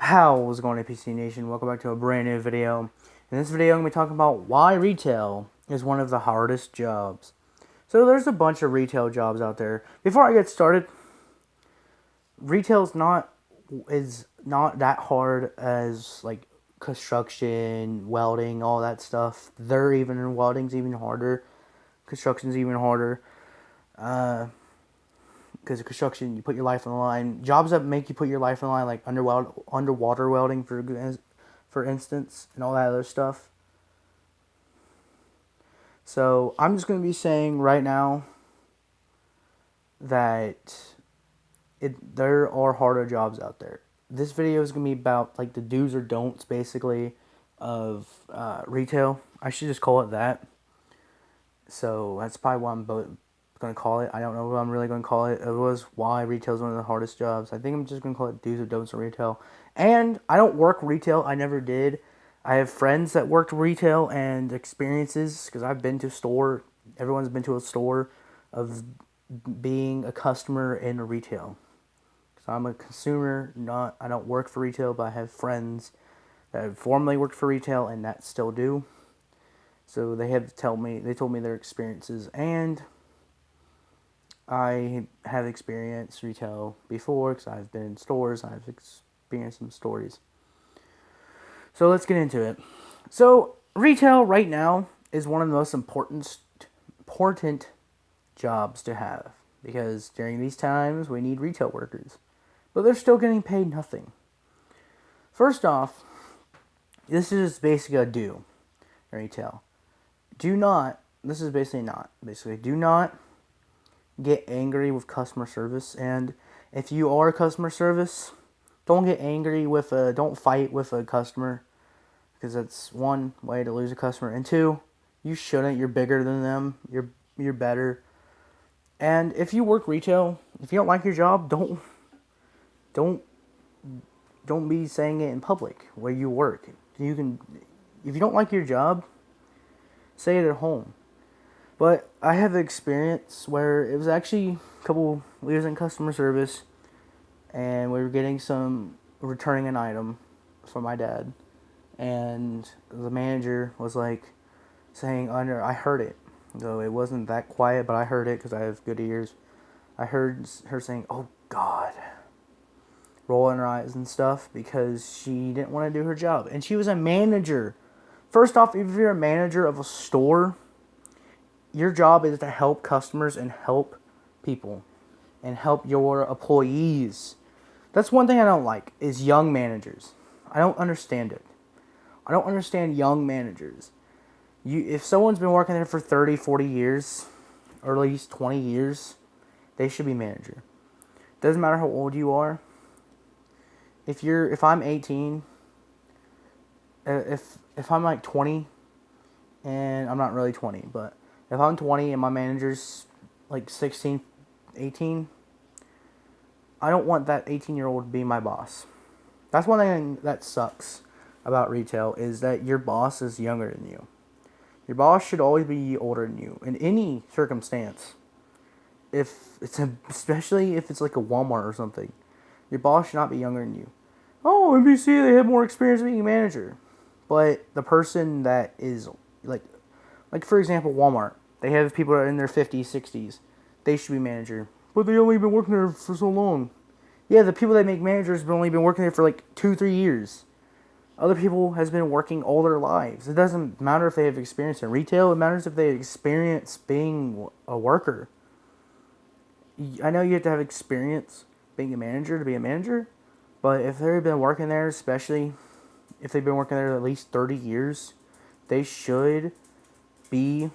How's it going, APC Nation? Welcome back to a brand new video. In this video, I'm going to be talking about why retail is one of the hardest jobs. So there's a bunch of retail jobs out there. Before I get started, retail is not that hard as like construction, welding, all that stuff. Welding's even harder. Construction's even harder. Because of construction, you put your life on the line. Jobs that make you put your life on the line, like underwater welding, for instance, and all that other stuff. So I'm just going to be saying right now that there are harder jobs out there. This video is going to be about like the do's or don'ts, basically, of retail. I should just call it that. So that's probably what I'm going to call it. I don't know what I'm really going to call it. It was why retail is one of the hardest jobs. I think I'm just going to call it do's or don'ts of retail. And I don't work retail. I never did. I have friends that worked retail and experiences because I've been to a store. Everyone's been to a store of being a customer in retail. So I'm a consumer. I don't work for retail, but I have friends that have formerly worked for retail and that still do. So they told me their experiences, and I have experienced retail before because I've been in stores. I've experienced some stories. So let's get into it. So retail right now is one of the most important jobs to have because during these times we need retail workers, but they're still getting paid nothing. First off, this is basically a do in retail. Do not get angry with customer service. And if you are customer service, don't fight with a customer, because that's one way to lose a customer. And two, you shouldn't. You're bigger than them. You're better. And if you work retail, if you don't like your job, don't be saying it in public where you work. If you don't like your job, say it at home. But I have experience where it was actually we was in customer service, and we were returning an item for my dad, and the manager was like saying I heard it, though it wasn't that quiet, but I heard it because I have good ears. I heard her saying, "Oh God," rolling her eyes and stuff because she didn't want to do her job, and she was a manager. First off, if you're a manager of a store, your job is to help customers and help people and help your employees. That's one thing I don't like is young managers. I don't understand it. I don't understand young managers. If someone's been working there for 30, 40 years, or at least 20 years, they should be manager. Doesn't matter how old you are. If I'm 18, if I'm like 20, and I'm not really 20, but if I'm 20 and my manager's like 16, 18, I don't want that 18-year-old to be my boss. That's one thing that sucks about retail is that your boss is younger than you. Your boss should always be older than you in any circumstance. Especially if it's like a Walmart or something. Your boss should not be younger than you. Oh, NBC, they have more experience being a manager. But the person that is like for example, Walmart, they have people that are in their 50s, 60s. They should be manager. But they only been working there for so long. Yeah, the people that make managers have only been working there for like 2-3 years. Other people has been working all their lives. It doesn't matter if they have experience in retail. It matters if they have experience being a worker. I know you have to have experience being a manager to be a manager, but if they've been working there, especially if they've been working there at least 30 years, they should be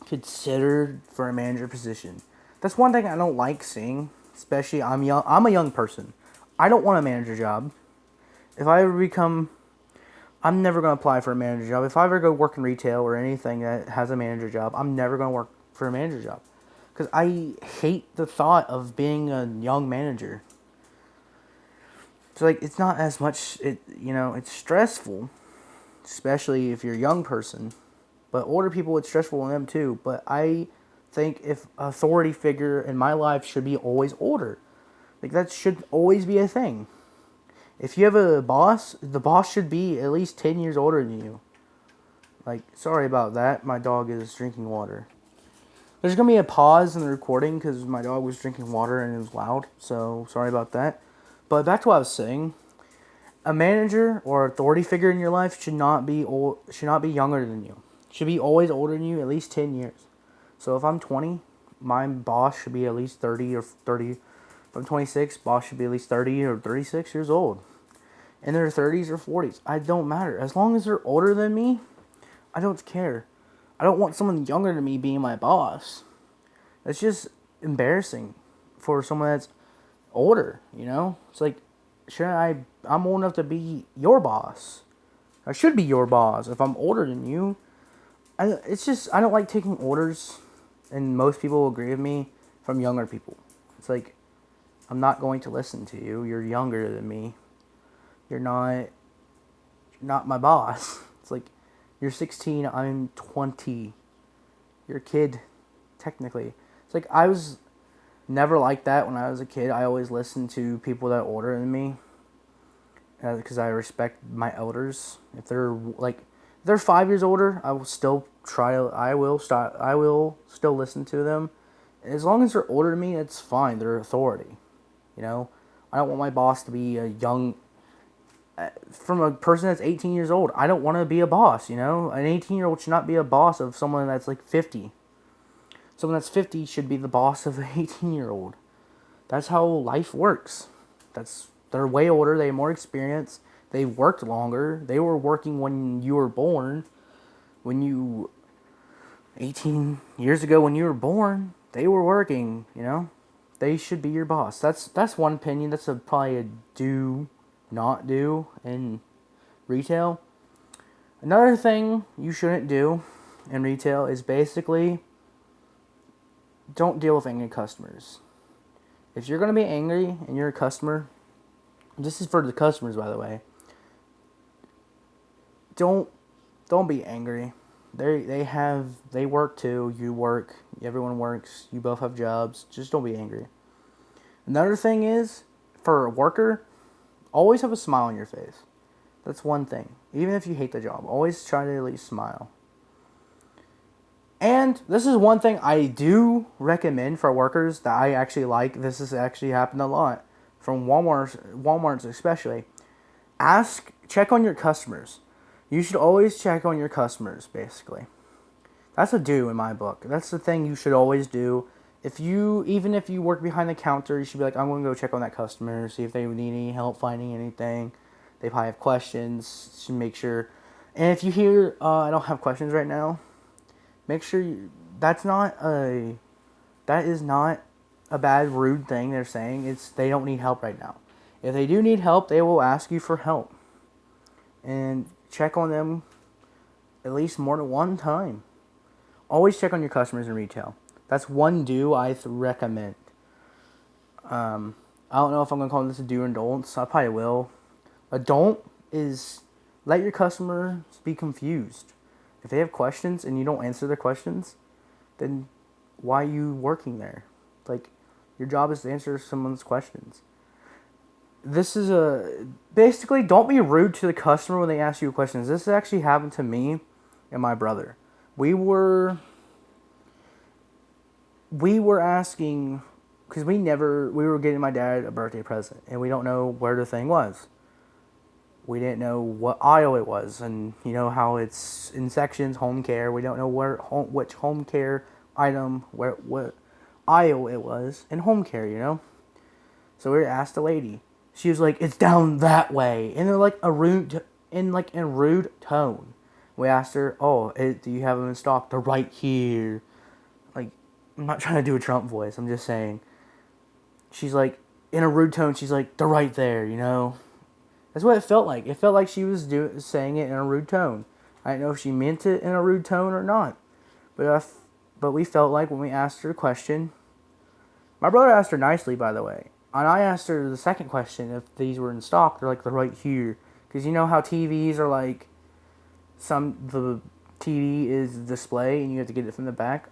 considered for a manager position. That's one thing I don't like seeing, especially I'm a young person. I don't want a manager job. If I ever I'm never going to apply for a manager job. If I ever go work in retail or anything that has a manager job, I'm never going to work for a manager job. Because I hate the thought of being a young manager. It's like, it's not as much, it's stressful, especially if you're a young person. But older people, it's stressful on them too. But I think if authority figure in my life should be always older. Like, that should always be a thing. If you have a boss, the boss should be at least 10 years older than you. Like, sorry about that. My dog is drinking water. There's going to be a pause in the recording because my dog was drinking water and it was loud. So, sorry about that. But back to what I was saying. A manager or authority figure in your life should not be younger than you. Should be always older than you, at least 10 years. So if I'm 20, my boss should be at least 30 or 30. If I'm 26, boss should be at least 30 or 36 years old. In their 30s or 40s, I don't matter. As long as they're older than me, I don't care. I don't want someone younger than me being my boss. That's just embarrassing for someone that's older, you know? It's like, I'm old enough to be your boss. I should be your boss if I'm older than you. I don't like taking orders, and most people will agree with me, from younger people. It's like, I'm not going to listen to you. You're younger than me. You're not my boss. It's like, you're 16, I'm 20. You're a kid, technically. It's like, I was never like that when I was a kid. I always listened to people that are older than me because I respect my elders. If they're 5 years older, I will still still listen to them. As long as they're older than me, it's fine. They're authority. You know, I don't want my boss to be a young, from a person that's 18 years old. I don't want to be a boss, you know? An 18-year-old should not be a boss of someone that's like 50. Someone that's 50 should be the boss of an 18-year-old. That's how life works. They're way older, they have more experience, they've worked longer. They were working when you were born. 18 years ago when you were born, they were working, you know? They should be your boss. That's one opinion. That's probably a do, not do in retail. Another thing you shouldn't do in retail is basically don't deal with angry customers. If you're going to be angry and you're a customer, this is for the customers, by the way, don't be angry. They work too. You work. Everyone works. You both have jobs. Just don't be angry. Another thing is, for a worker, always have a smile on your face. That's one thing. Even if you hate the job, always try to at least smile. And this is one thing I do recommend for workers that I actually like. This has actually happened a lot from Walmart's especially. Check on your customers. You should always check on your customers, basically. That's a do in my book. That's the thing you should always do. Even if you work behind the counter, you should be like, I'm going to go check on that customer, see if they need any help finding anything. They probably have questions. Should make sure. And if you hear, I don't have questions right now, make sure that is not a bad, rude thing they're saying. They don't need help right now. If they do need help, they will ask you for help. And check on them at least more than one time. Always check on your customers in retail. That's one do I recommend. I don't know if I'm going to call this a do or don't. I probably will. A don't is let your customers be confused. If they have questions and you don't answer their questions, then why are you working there? Like, your job is to answer someone's questions. Basically, don't be rude to the customer when they ask you questions. This actually happened to me and my brother. We were asking, because we were getting my dad a birthday present, and we don't know where the thing was. We didn't know what aisle it was, and you know how it's in sections, home care. We don't know which home care item, what aisle it was in home care, you know? So we asked the lady. She was like, it's down that way. And they're like in a rude tone. We asked her, do you have them in stock? They're right here. Like, I'm not trying to do a Trump voice. I'm just saying. She's like, in a rude tone, she's like, they're right there, you know? That's what it felt like. It felt like she was saying it in a rude tone. I didn't know if she meant it in a rude tone or not. But we felt like when we asked her a question, my brother asked her nicely, by the way. And I asked her the second question if these were in stock. They're right here. Because you know how TVs are like, the TV is display and you have to get it from the back.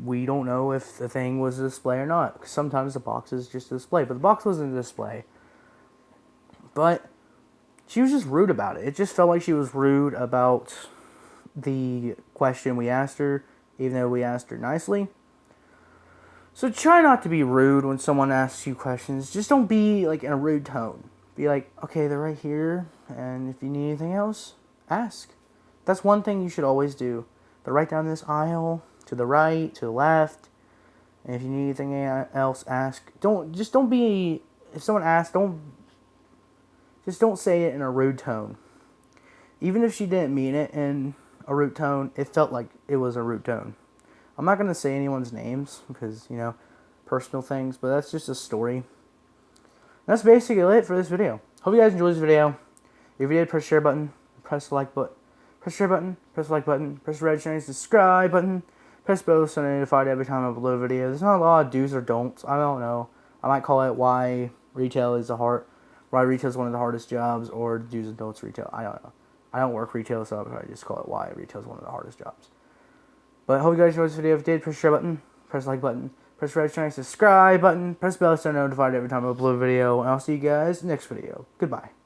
We don't know if the thing was a display or not. Because sometimes the box is just a display. But the box wasn't a display. But she was just rude about it. It just felt like she was rude about the question we asked her, even though we asked her nicely. So try not to be rude when someone asks you questions. Just don't be like in a rude tone. Be like, okay, they're right here, and if you need anything else, ask. That's one thing you should always do. They're right down this aisle, to the right, to the left. And if you need anything else, ask. Don't be, if someone asks, don't say it in a rude tone. Even if she didn't mean it in a rude tone, it felt like it was a rude tone. I'm not going to say anyone's names because, personal things, but that's just a story. That's basically it for this video. Hope you guys enjoyed this video. If you did, press the share button, press the like button, press the share button, press the like button, press the red shiny subscribe button, press the bell so you're notified every time I upload a video. There's not a lot of do's or don'ts. I don't know. I might call it why retail is one of the hardest jobs, or do's and don'ts retail. I don't know. I don't work retail, so I'll probably just call it why retail is one of the hardest jobs. But I hope you guys enjoyed this video. If you did, press the share button, press the like button, press the red shiny subscribe button, press the bell so you're notified every time I upload a video, and I'll see you guys next video. Goodbye.